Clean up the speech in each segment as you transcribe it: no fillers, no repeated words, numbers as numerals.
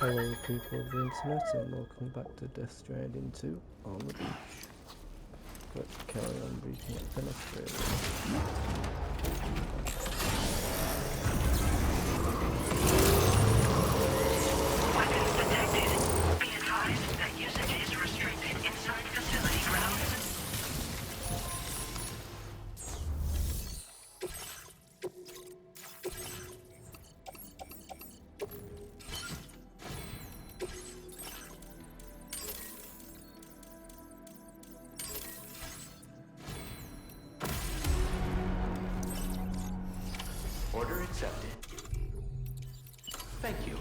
Hello people of the internet and welcome back to Death Stranding 2 on the beach. Let's carry on beating up in Australia. Weapons detected. Be advised that usage is restricted inside facility grounds. Order accepted. Thank you.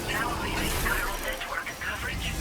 Now leaving neural network coverage.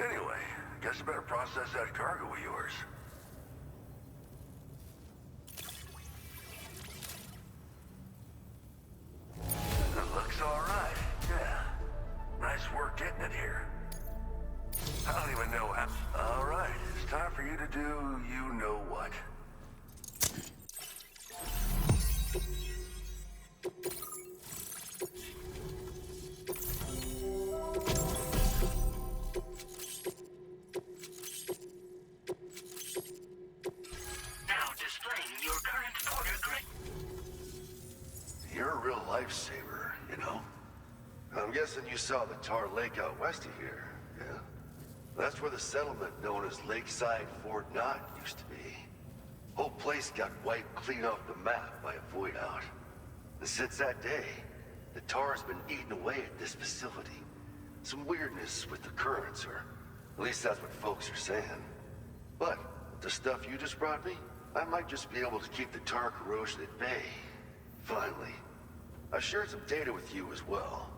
Anyway, guess I better process that cargo of yours. It looks alright, yeah. Nice work getting it here. I don't even know how... Alright, it's time for you to do you-know-what. Now displaying your current order grade. You're a real lifesaver, you know? I'm guessing you saw the Tar Lake out west of here, yeah? That's where the settlement known as Lakeside Fort Knott used to be. Whole place got wiped clean off the map by a void out. And since that day, the tar's been eating away at this facility. Some weirdness with the currents, or at least that's what folks are saying. But with the stuff you just brought me, I might just be able to keep the tar corrosion at bay. Finally. I've shared some data with you as well.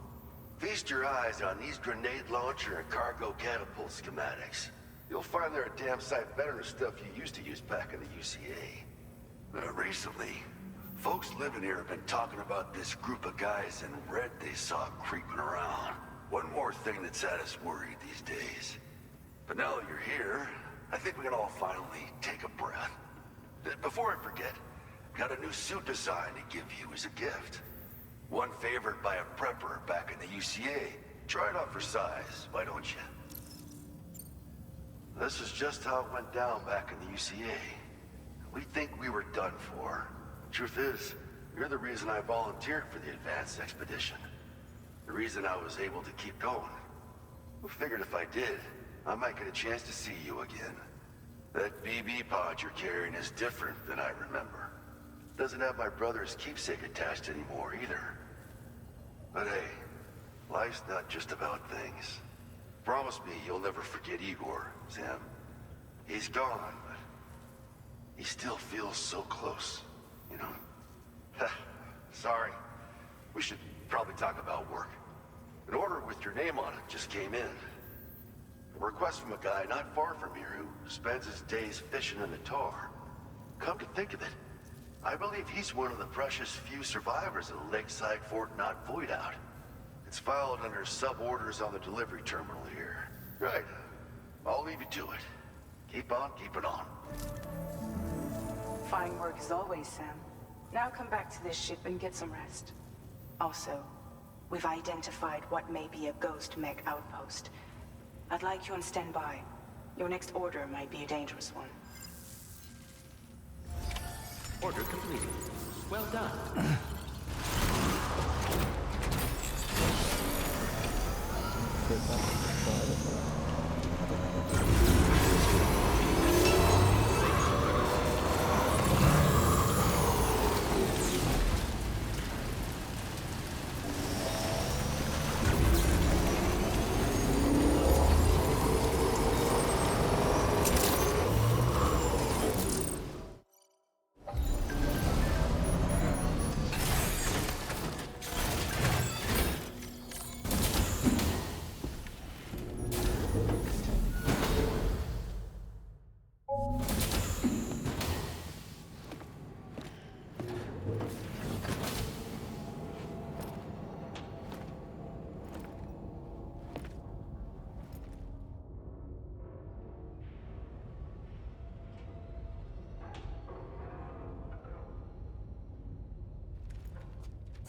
Feast your eyes on these grenade launcher and cargo catapult schematics. You'll find they're a damn sight better than stuff you used to use back in the UCA. Recently, folks living here have been talking about this group of guys in red they saw creeping around. One more thing that's had us worried these days. But now that you're here, I think we can all finally take a breath. Before I forget, got a new suit design to give you as a gift. One favored by a prepper back in the UCA. Try it on for size, why don't you? This is just how it went down back in the UCA. We think we were done for. Truth is, you're the reason I volunteered for the advanced expedition. The reason I was able to keep going. We figured if I did, I might get a chance to see you again. That BB pod you're carrying is different than I remember. Doesn't have my brother's keepsake attached anymore either. But hey, life's not just about things. Promise me you'll never forget Igor, Sam. He's gone, but he still feels so close, you know? Sorry. We should probably talk about work. An order with your name on it just came in. A request from a guy not far from here who spends his days fishing in the tar. Come to think of it, I believe he's one of the precious few survivors of the Lakeside Fort Knott void out. It's filed under sub-orders on the delivery terminal here. Right. I'll leave you to it. Keep on keeping on. Fine work as always, Sam. Now come back to this ship and get some rest. Also, we've identified what may be a ghost mech outpost. I'd like you on standby. Your next order might be a dangerous one. Order completed. Well done. Get back to the side of that.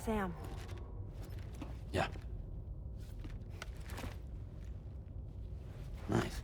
Sam. Yeah. Nice.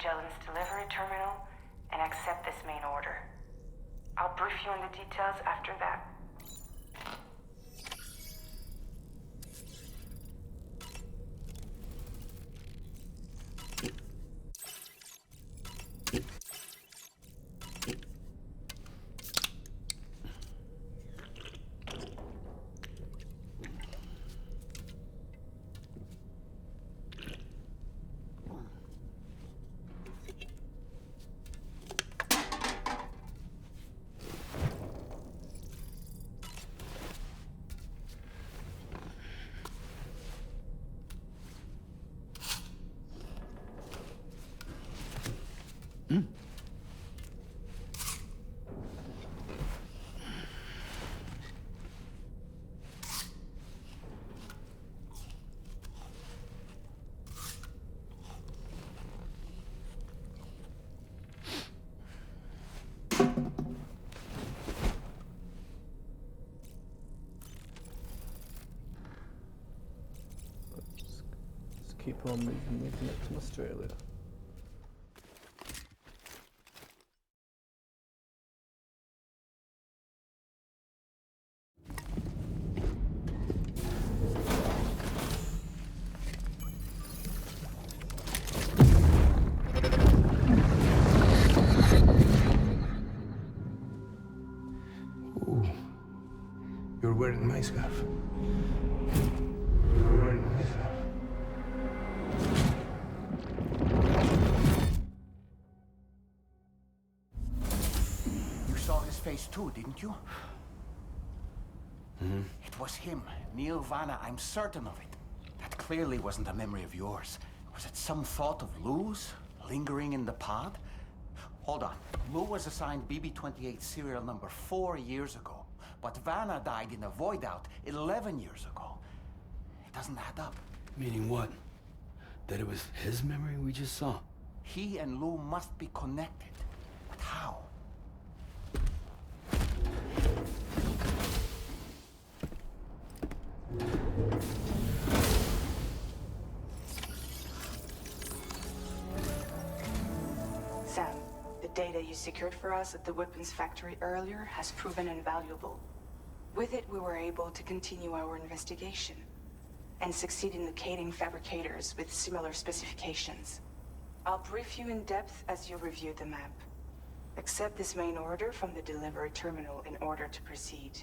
Magellan's delivery terminal and accept this main order. I'll brief you on the details after that. Let's keep on moving with Neptune, Australia. Ooh, you're wearing my scarf. You're wearing my scarf. You saw his face too, didn't you? Mm-hmm. It was him, Neil Vanna, I'm certain of it. That clearly wasn't a memory of yours. Was it some thought of Lou's, lingering in the pod? Hold on. Lou was assigned BB-28 serial number 4 years ago, but Vanna died in a void out 11 years ago. It doesn't add up. Meaning what? That it was his memory we just saw? He and Lou must be connected. But how? Sam, the data you secured for us at the weapons factory earlier has proven invaluable. With it, we were able to continue our investigation and succeed in locating fabricators with similar specifications. I'll brief you in depth as you review the map. Accept this main order from the delivery terminal in order to proceed.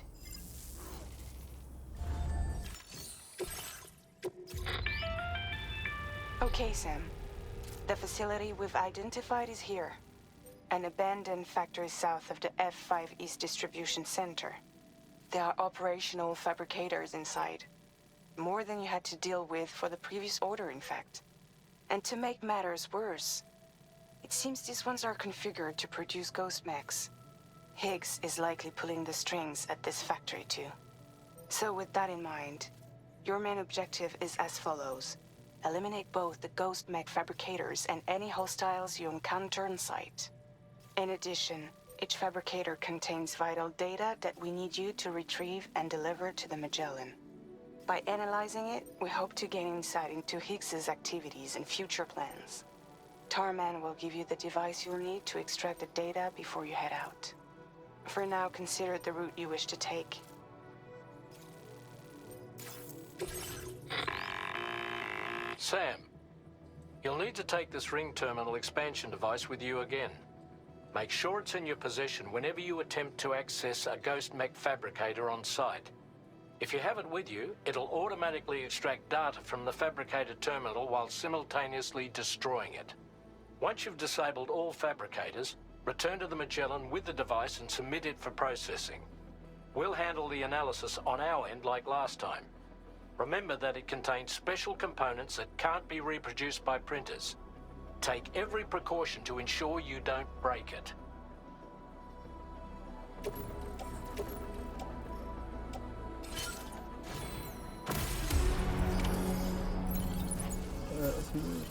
Okay, Sam. The facility we've identified is here. An abandoned factory south of the F5 East Distribution Center. There are operational fabricators inside. More than you had to deal with for the previous order, in fact. And to make matters worse, it seems these ones are configured to produce ghost mechs. Higgs is likely pulling the strings at this factory too. So with that in mind, your main objective is as follows. Eliminate both the ghost mech fabricators and any hostiles you encounter on site. In addition, each fabricator contains vital data that we need you to retrieve and deliver to the Magellan. By analyzing it, we hope to gain insight into Higgs's activities and future plans. Tarman will give you the device you'll need to extract the data before you head out. For now, consider the route you wish to take. Sam, you'll need to take this ring terminal expansion device with you again. Make sure it's in your possession whenever you attempt to access a ghost mech fabricator on site. If you have it with you, it'll automatically extract data from the fabricator terminal while simultaneously destroying it. Once you've disabled all fabricators, return to the Magellan with the device and submit it for processing. We'll handle the analysis on our end like last time. Remember that it contains special components that can't be reproduced by printers. Take every precaution to ensure you don't break it. Let's move.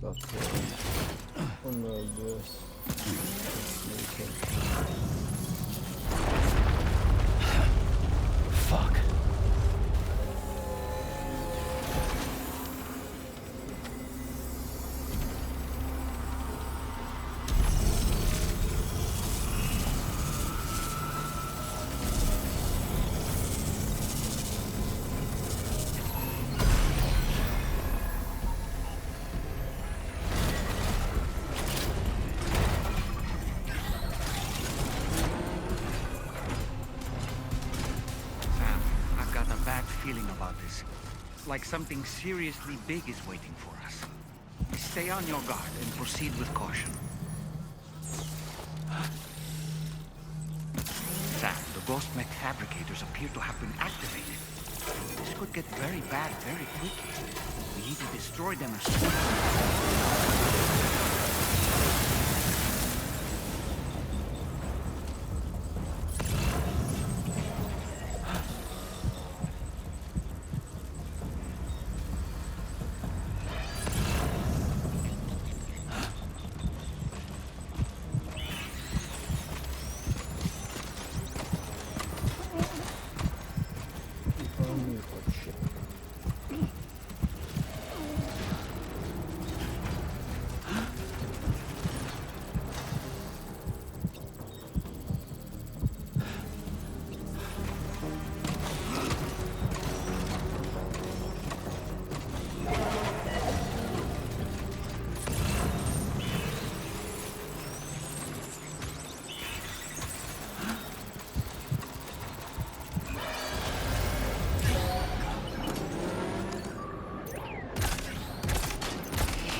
But unload this. Fuck. Feeling about this. Like something seriously big is waiting for us. Stay on your guard and proceed with caution. Sam, the ghost mech fabricators appear to have been activated. This could get very bad very quickly. We need to destroy them as soon as...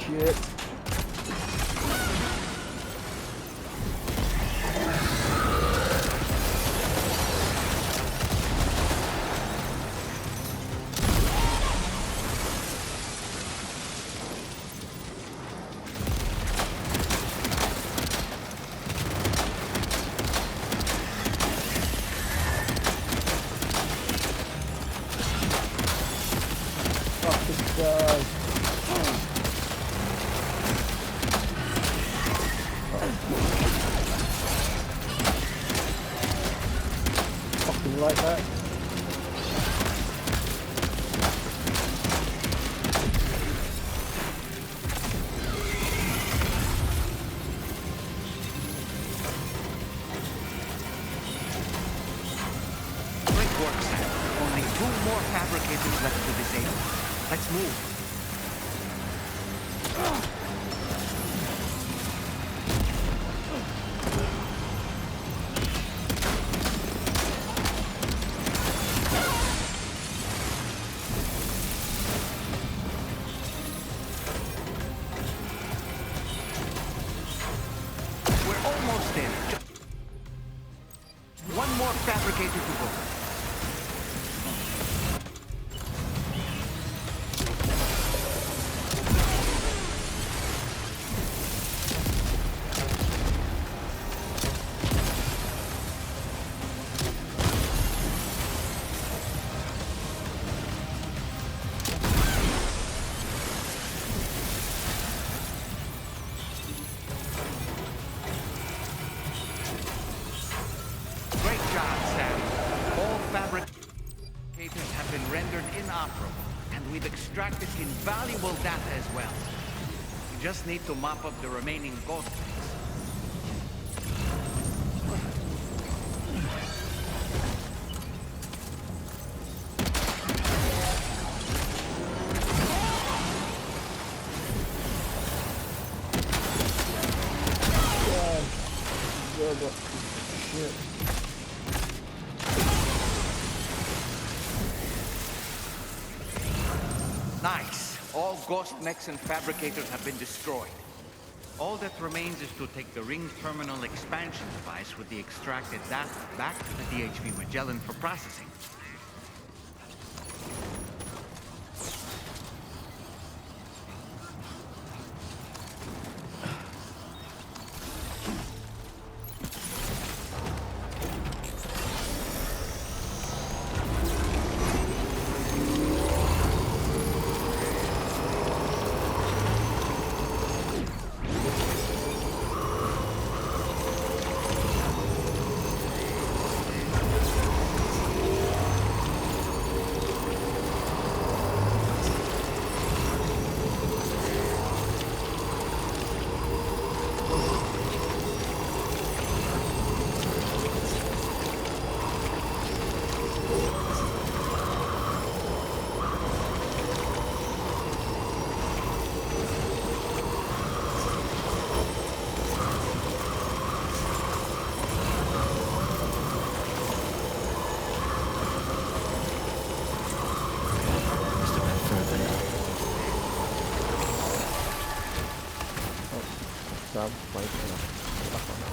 Shit. Fuck this guy. Fucking like that. Great work, Sam. Only 2 more fabricators left to disable. Let's move. We're almost there. Just 1 more fabricator to go. Great job, Sam. All fabricators have been rendered inoperable, and we've extracted invaluable data as well. We just need to mop up the remaining ghost mechs. God. Shit. Nice. All ghost mechs and fabricators have been destroyed. All that remains is to take the ring terminal expansion device with the extracted data back to the DHV Magellan for processing. Sam flanking up on it.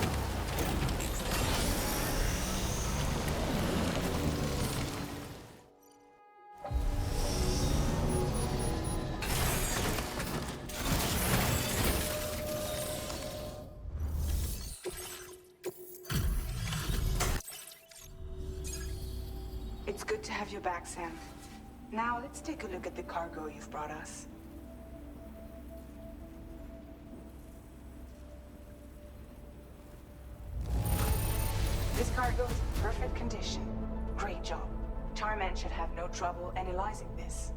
It's good to have you back, Sam. Now let's take a look at the cargo you've brought us. This cargo is in perfect condition. Great job. Tarman should have no trouble analyzing this.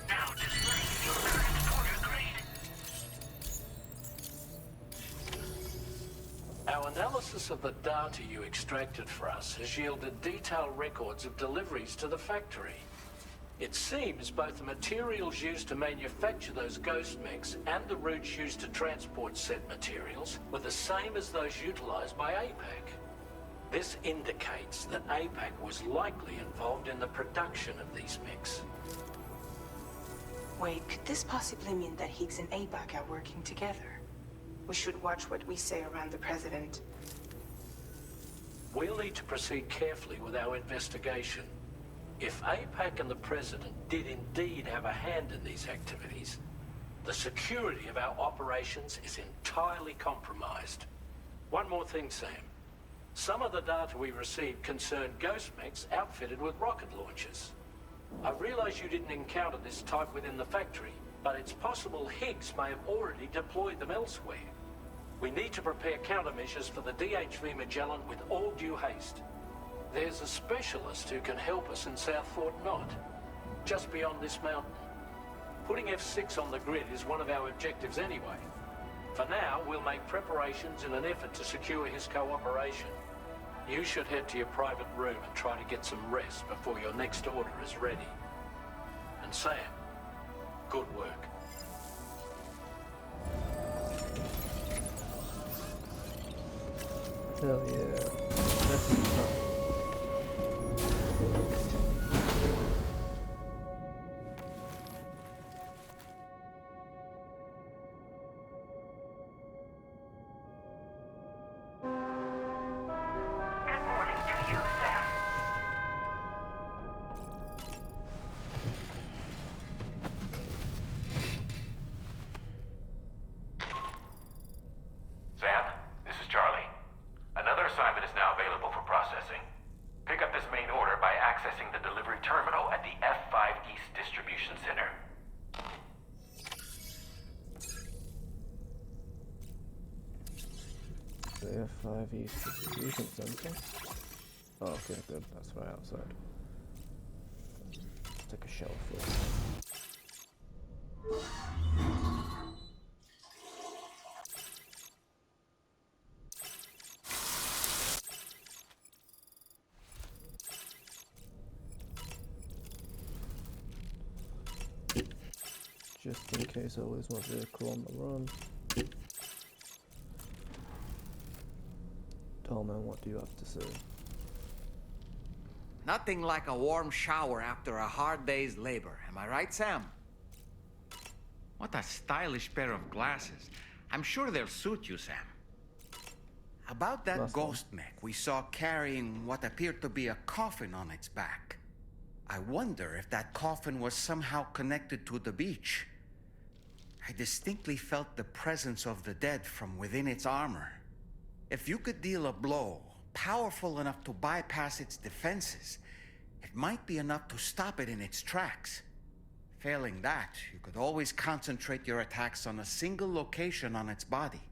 Now displaying your current order grade. Our analysis of the data you extracted for us has yielded detailed records of deliveries to the factory. It seems both the materials used to manufacture those ghost mechs and the routes used to transport said materials were the same as those utilized by APAC. This indicates that APAC was likely involved in the production of these mechs. Wait, could this possibly mean that Higgs and APAC are working together? We should watch what we say around the President. We'll need to proceed carefully with our investigation. If APAC and the President did indeed have a hand in these activities, the security of our operations is entirely compromised. One more thing, Sam. Some of the data we received concerned ghost mechs outfitted with rocket launchers. I realize you didn't encounter this type within the factory, but it's possible Higgs may have already deployed them elsewhere. We need to prepare countermeasures for the DHV Magellan with all due haste. There's a specialist who can help us in South Fort Knot, just beyond this mountain. Putting F6 on the grid is one of our objectives anyway. For now, we'll make preparations in an effort to secure his cooperation. You should head to your private room and try to get some rest before your next order is ready. And Sam, good work. Hell yeah. That's fun. Good morning to you, Sam. Sam, this is Charlie. Another assignment is now available for processing. Pick up this main order by accessing the delivery terminal at the F5 East Distribution Center. The F5 East Distribution Center. Oh, okay, good. That's right outside. Take a shower first. Just in case I lose my vehicle on the run. Tallman, what do you have to say? Nothing like a warm shower after a hard day's labor. Am I right, Sam? What a stylish pair of glasses. I'm sure they'll suit you, Sam. About that Last ghost mech we saw carrying what appeared to be a coffin on its back. I wonder if that coffin was somehow connected to the beach. I distinctly felt the presence of the dead from within its armor. If you could deal a blow powerful enough to bypass its defenses, it might be enough to stop it in its tracks. Failing that, you could always concentrate your attacks on a single location on its body.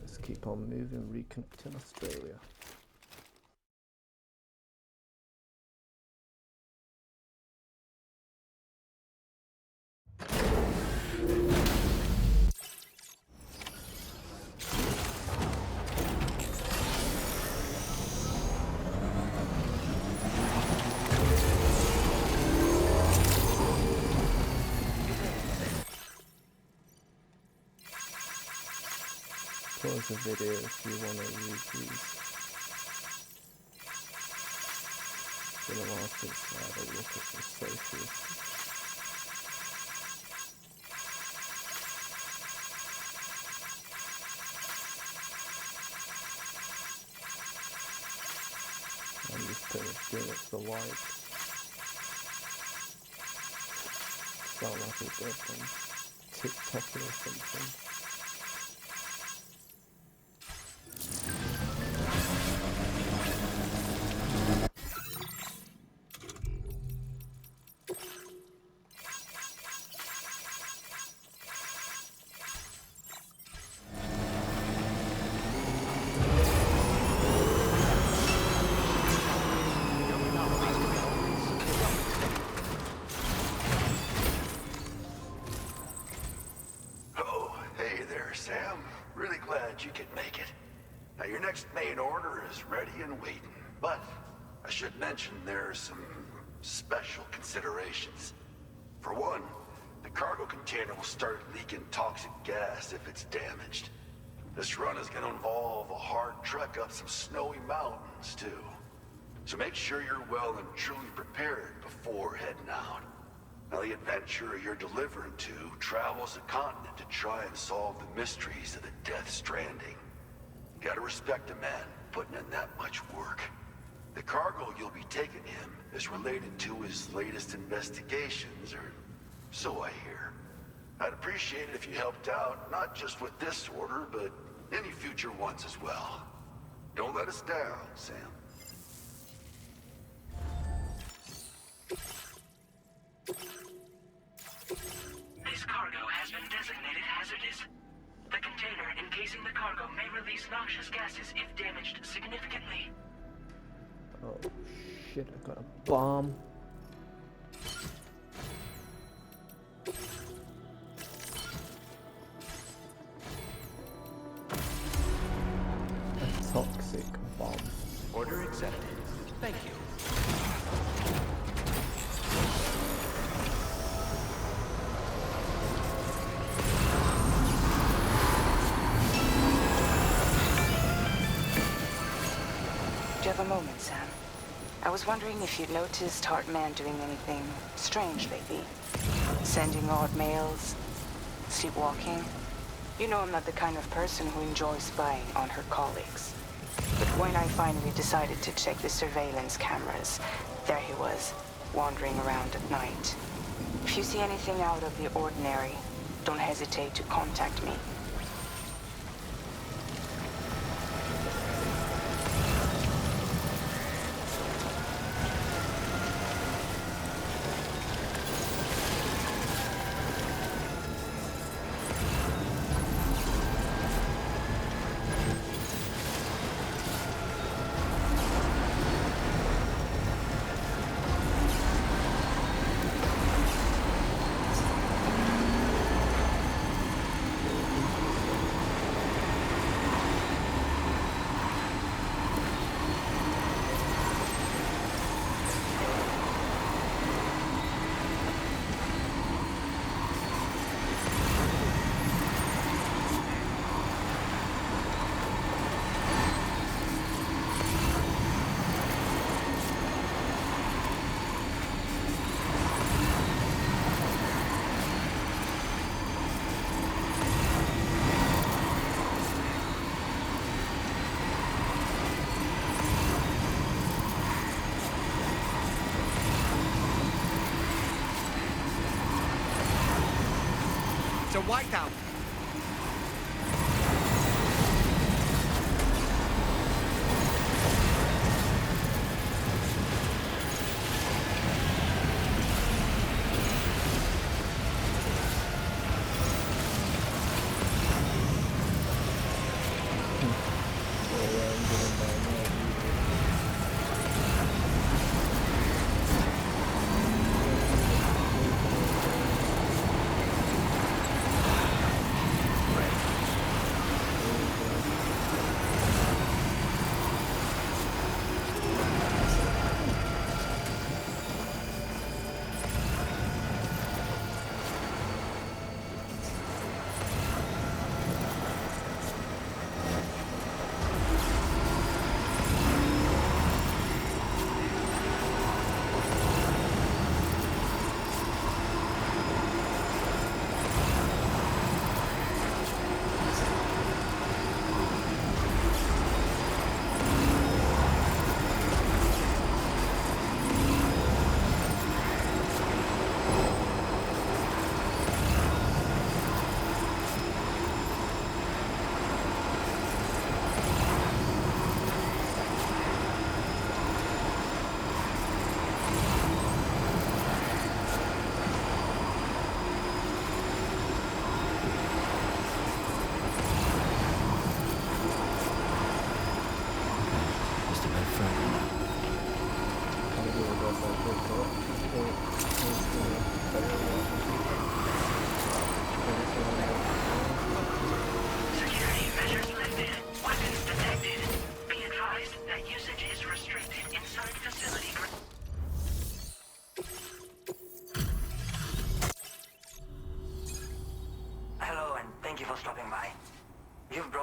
Let's keep on moving, reconnecting Australia. Pause the video if you want to read these. been a while since I had a look at the socials. I'm just pretty much doing it for likes. Sound like a good one. TikTok or something. Sam. Really glad you could make it. Now, your next main order is ready and waiting. But I should mention there are some special considerations. For one, the cargo container will start leaking toxic gas if it's damaged. This run is going to involve a hard trek up some snowy mountains, too. So make sure you're well and truly prepared before heading out. Now, the adventurer you're delivering to travels the continent to try and solve the mysteries of the Death Stranding. You gotta respect a man putting in that much work. The cargo you'll be taking him is related to his latest investigations, or so I hear. I'd appreciate it if you helped out, not just with this order, but any future ones as well. Don't let us down, Sam. This cargo has been designated hazardous. The container encasing the cargo may release noxious gases if damaged significantly. Oh shit, I got a bomb. A toxic bomb. Order accepted. Thank you. Do you have a moment, Sam? I was wondering if you'd noticed Hartman doing anything strange lately. Sending odd mails, sleepwalking. You know I'm not the kind of person who enjoys spying on her colleagues. But when I finally decided to check the surveillance cameras, there he was, wandering around at night. If you see anything out of the ordinary, don't hesitate to contact me. It's a whiteout.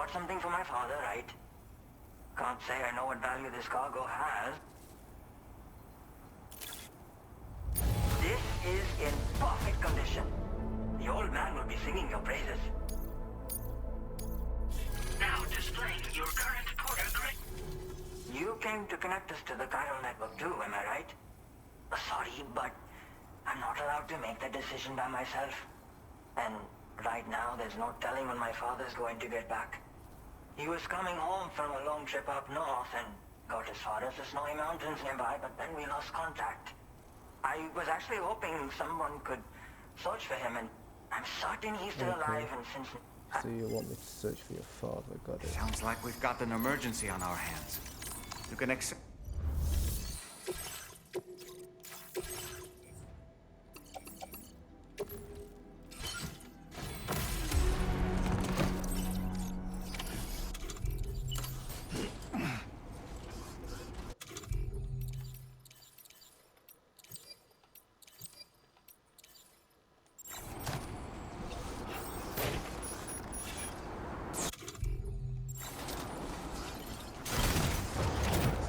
bought something for my father, right? Can't say I know what value this cargo has. This is in perfect condition. The old man will be singing your praises. Now displaying your current porter grade. You came to connect us to the chiral network too, am I right? Sorry, but I'm not allowed to make that decision by myself. And right now, there's no telling when my father's going to get back. He was coming home from a long trip up north and got as far as the snowy mountains nearby, but then we lost contact. I was actually hoping someone could search for him, and I'm certain he's still alive, and since... So you want me to search for your father, got it. Sounds like we've got an emergency on our hands. You can accept...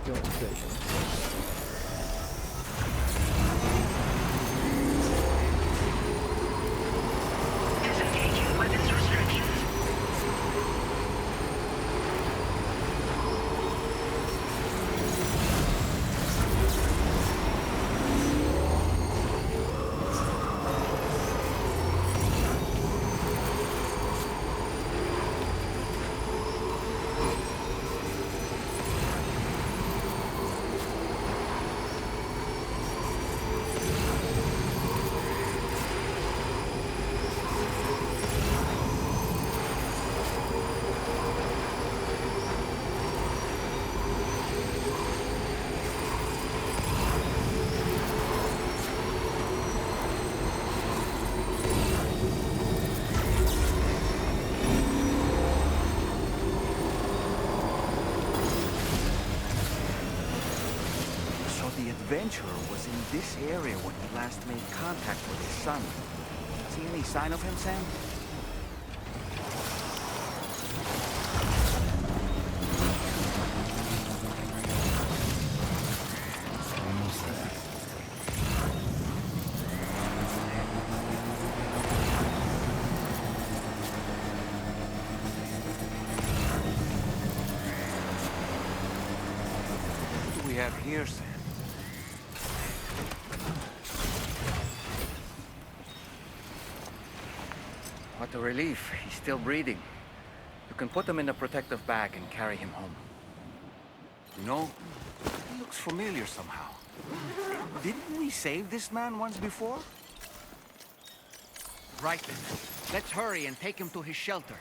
Still on station. Disengaging weapons restrictions. The adventurer was in this area when he last made contact with his son. See any sign of him, Sam? Almost there. What do we have here, Sam? What a relief. He's still breathing. You can put him in a protective bag and carry him home. You know, he looks familiar somehow. Didn't we save this man once before? Right then. Let's hurry and take him to his shelter.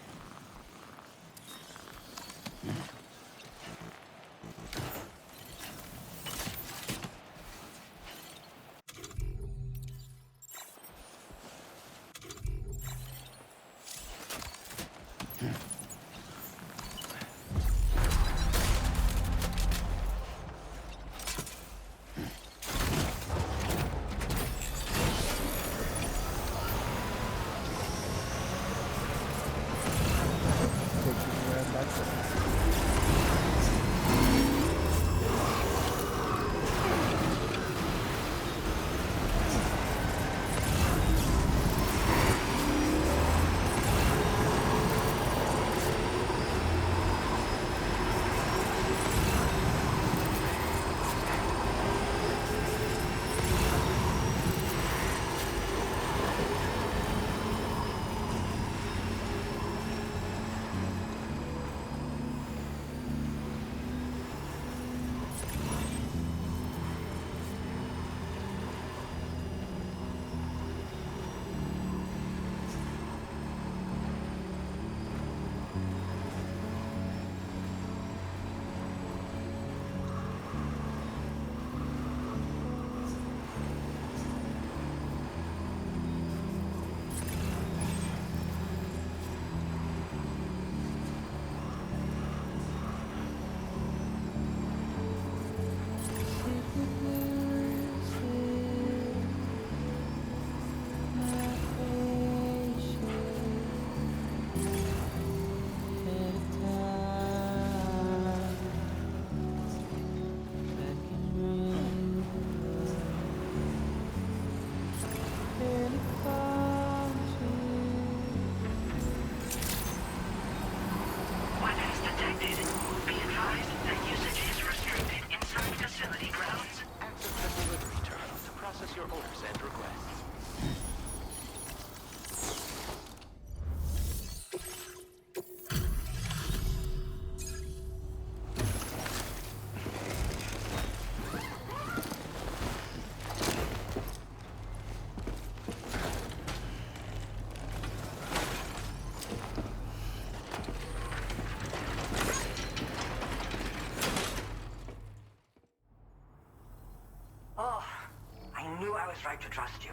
right to trust you.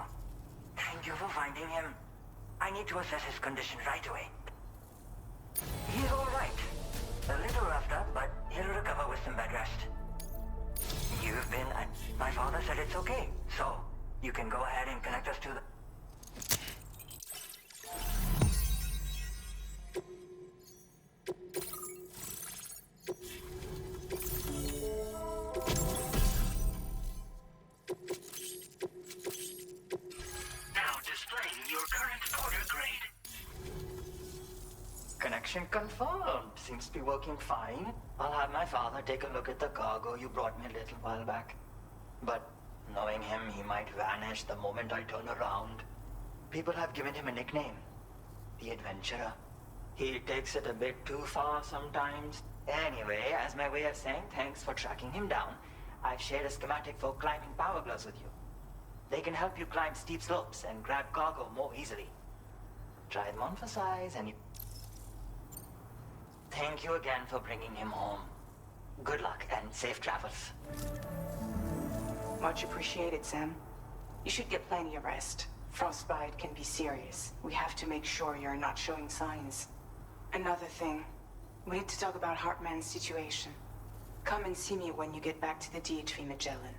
Thank you for finding him. I need to assess his condition right away. He's all right. A little roughed up, but he'll recover with some bed rest. You've been... my father said it's okay, so you can go ahead and connect us to the... Now displaying your current order grade. Connection confirmed. Seems to be working fine. I'll have my father take a look at the cargo you brought me a little while back. But knowing him, he might vanish the moment I turn around. People have given him a nickname. The Adventurer. He takes it a bit too far sometimes. Anyway, as my way of saying thanks for tracking him down, I've shared a schematic for climbing power gloves with you. They can help you climb steep slopes and grab cargo more easily. Try them on for size and you... Thank you again for bringing him home. Good luck and safe travels. Much appreciated, Sam. You should get plenty of rest. Frostbite can be serious. We have to make sure you're not showing signs. Another thing, we need to talk about Hartman's situation. Come and see me when you get back to the DHV Magellan.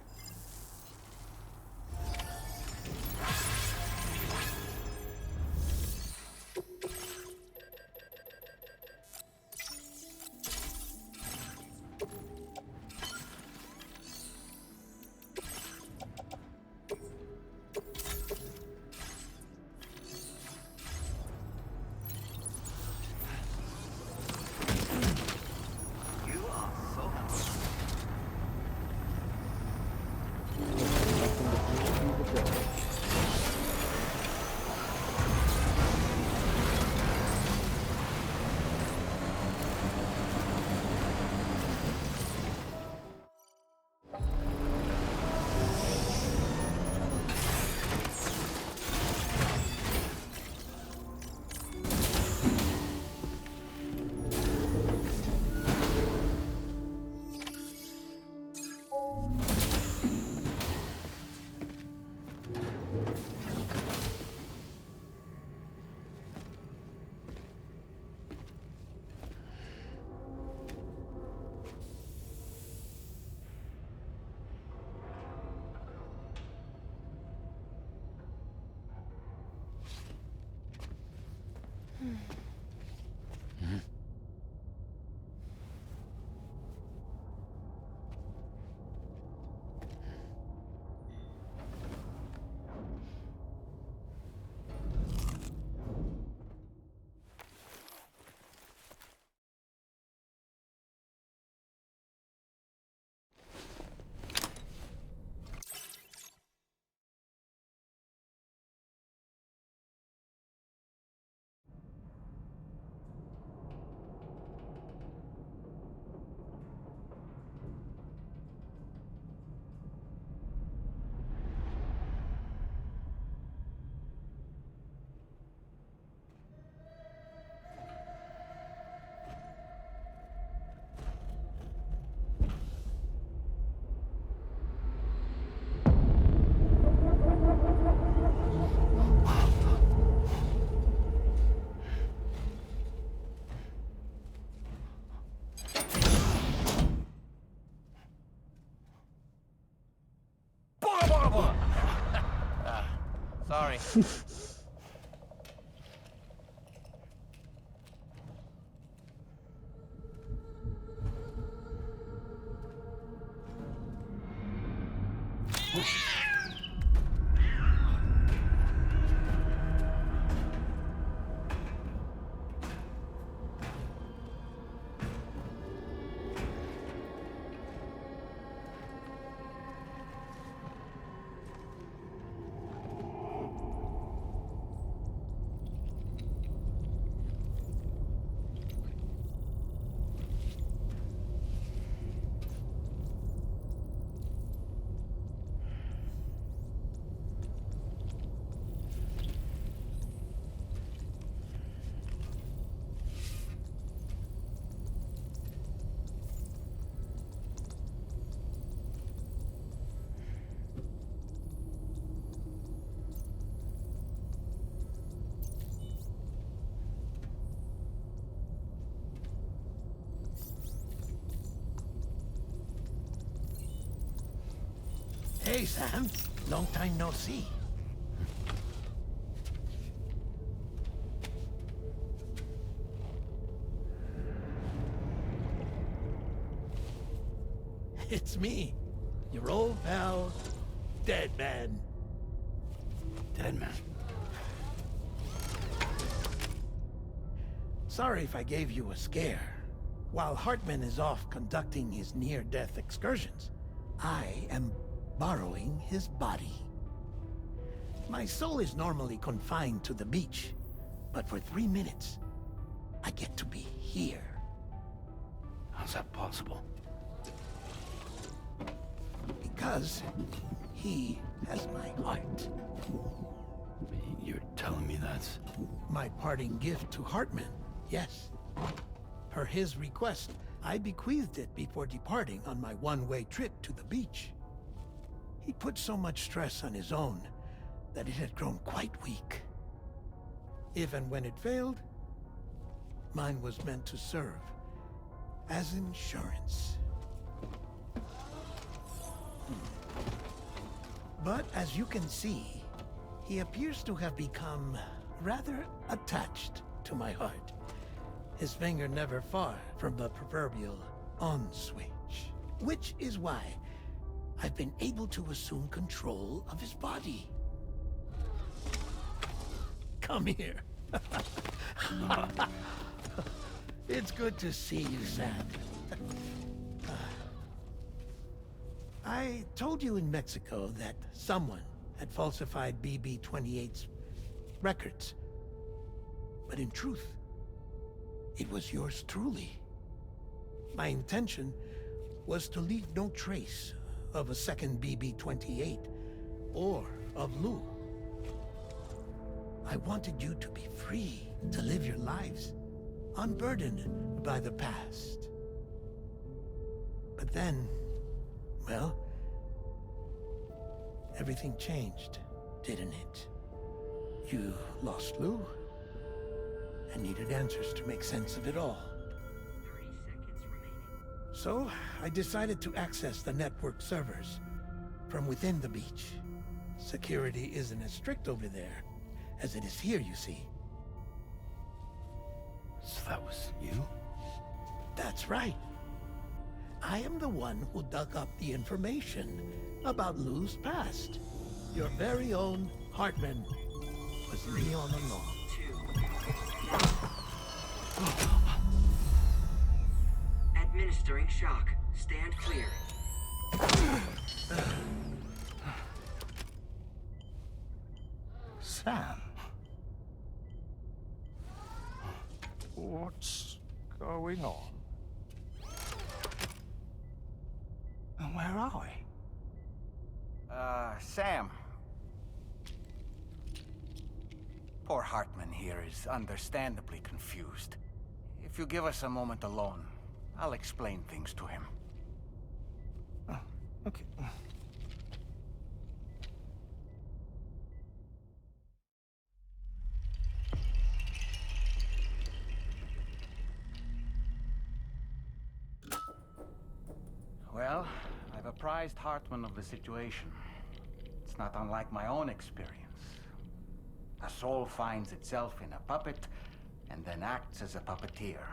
Sorry. Hey, Sam. Long time no see. It's me, your old pal, Dead Man. Dead Man? Sorry if I gave you a scare. While Hartman is off conducting his near-death excursions, I am borrowing his body. My soul is normally confined to the beach, but for 3 minutes, I get to be here. How's that possible? Because he has my heart. You're telling me that's... My parting gift to Hartman, yes. Per his request, I bequeathed it before departing on my one-way trip to the beach. He put so much stress on his own that it had grown quite weak. If and when it failed, mine was meant to serve as insurance. But as you can see, he appears to have become rather attached to my heart. His finger never far from the proverbial on switch. Which is why I've been able to assume control of his body. Come here. It's good to see you, Sam. I told you in Mexico that someone had falsified BB-28's records. But in truth, it was yours truly. My intention was to leave no trace of a second BB-28 or of Lou. I wanted you to be free to live your lives, unburdened by the past. But then, well, everything changed, didn't it? You lost Lou, and needed answers to make sense of it all. 30 seconds remaining. So, I decided to access the network servers from within the beach. Security isn't as strict over there as it is here, you see. So that was you? That's right. I am the one who dug up the information about Lou's past. Your very own Hartman was me all along. Administering shock. Stand clear. Sam? What's going on? And where are we? Sam. Poor Hartman here is understandably confused. If you give us a moment alone, I'll explain things to him. Oh, okay. Well, I've apprised Hartman of the situation. It's not unlike my own experience. A soul finds itself in a puppet and then acts as a puppeteer.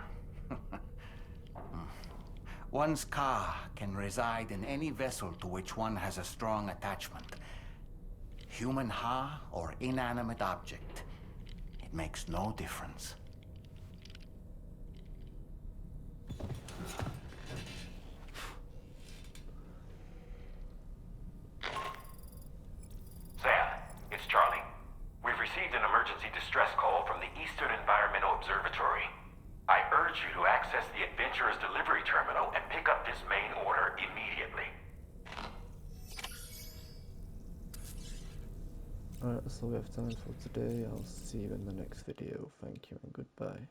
One's ka can reside in any vessel to which one has a strong attachment. Human ha or inanimate object. It makes no difference. Sam, it's Charlie. We've received an emergency distress call from the Eastern Environmental Observatory. I urge you to access the Adventurer's delivery terminal and pick up this main order immediately. Alright, that's all we have time for today. I'll see you in the next video. Thank you and goodbye.